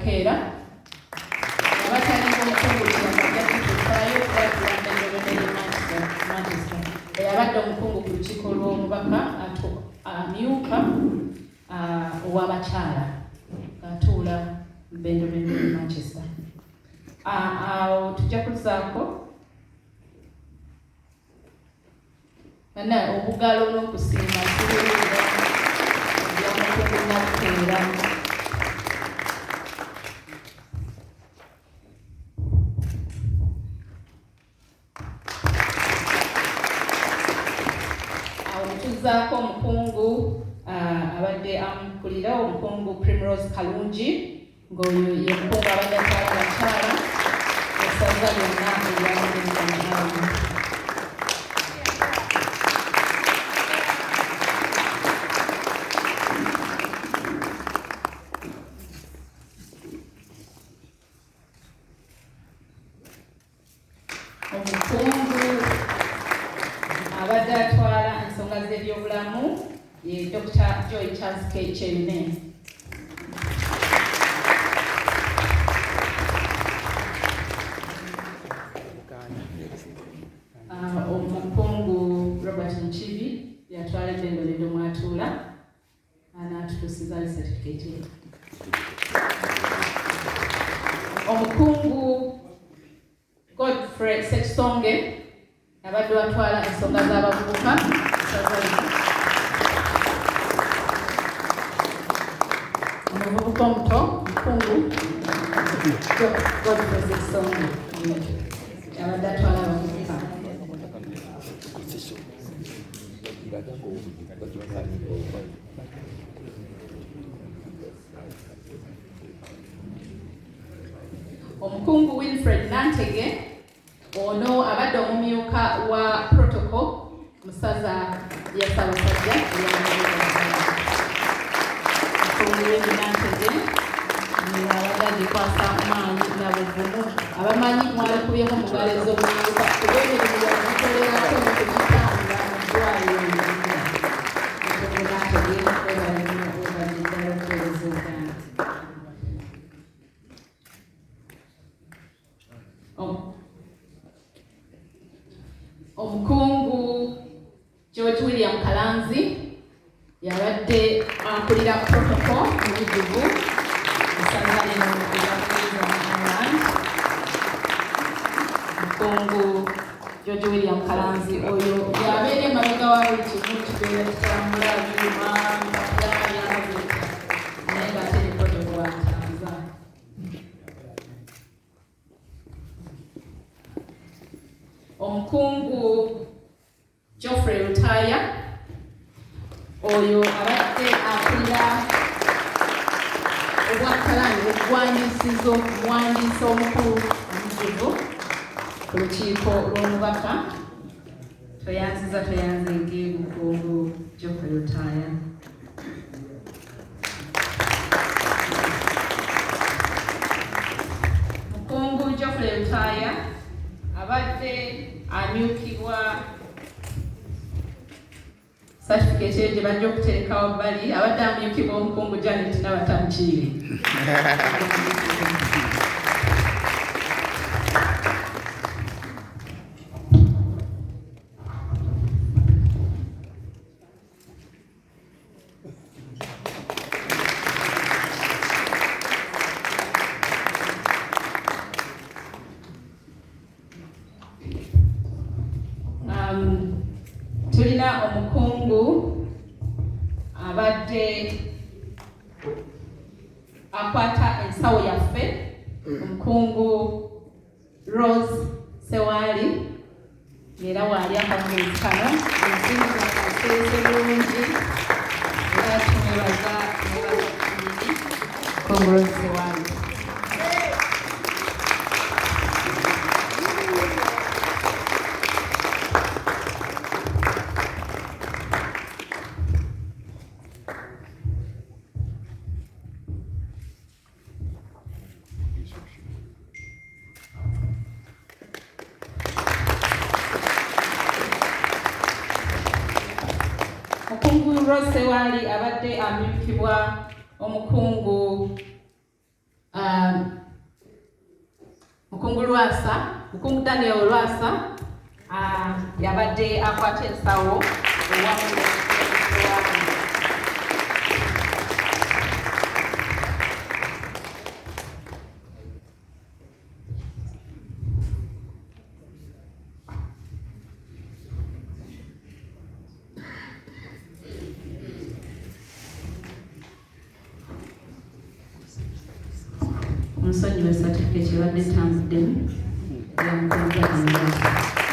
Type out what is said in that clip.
Keera abatali omukungu bajja kutuukayo okulatula Bendobendo Manchester eyabadde omukungu ku lukiiko lw'Omubaka amyuka ow'abakyala atuula Bendobendo Manchester. Awo tujja kuzaako obugalo n'okusiima kiruubira byamukungu Nakukeera. Tuzaako omukungu abadde amukulira omukungu Primrose Kalungi ng'oyo ye mukungu abadde atwala abakyala essaza lyonna eryabadde mu Kampala. Omukungu abadde atwala ensonga z'ebyobulamu ye Dr. Joy Charles Kyerine. Omukungu Robert Nchibi yatwala Bendobendo mwatuula n'atutuusiza certificate. Omukungu Godfrey Sextonge abadde atwala ensonga z'abavubuka omuvubuka omuto mukungu Godfrey Sextonge abadde atwala abavubuka. Omukungu Winfred Nantege ono abadde omumyuka wa protocol mu ssaza lya Ssaabasajja abadde agikwasa amaanyi n'obuvumu abamanyi mwalakubyeko mu ngalo ez'omumyuka kubw'emirimu yamukolerako n'okugitanga mu ddwaliro Omukungu George William Kalanzi yabadde akulira protocol mu bujjuvu essaza lino eryakiriza mu Ireland. Omukungu George William Kalanzi oyo yabeera emabega wa buli kimu kibeera kitambula byuma byayabazita naye ng'ate ne protocol atambuza. Omukungu Geoffrey Rutaya oyo abadde akulira obwakalaani obugwanisiza omuwandiisi omukulu omuzibu ku lukiiko lw'Omubaka. Toyanziza toyanzenge mukungu Geoffrey Rutaya. Mukungu Geoffrey Rutaya abadde amyukibwa certificate eyo gye bajja okuterekawo bbali abadde amyukibwa omukungu Janet Nabatamukiire. Tulina omukungu abadde akwata ensawo yaffe omukungu Rose Sewali era waali akamuzi kano ensigo zaseese bulungi era tumwebaza omukungu Rose Sewali. Omukungu Rose Sewali abadde amyukibwa omukungu Mukungu Lwasa, Mukungu Daniel Lwasa yabadde akwata ensawo owamu omusajja wa certificate yabadde tambuddemu yamukunza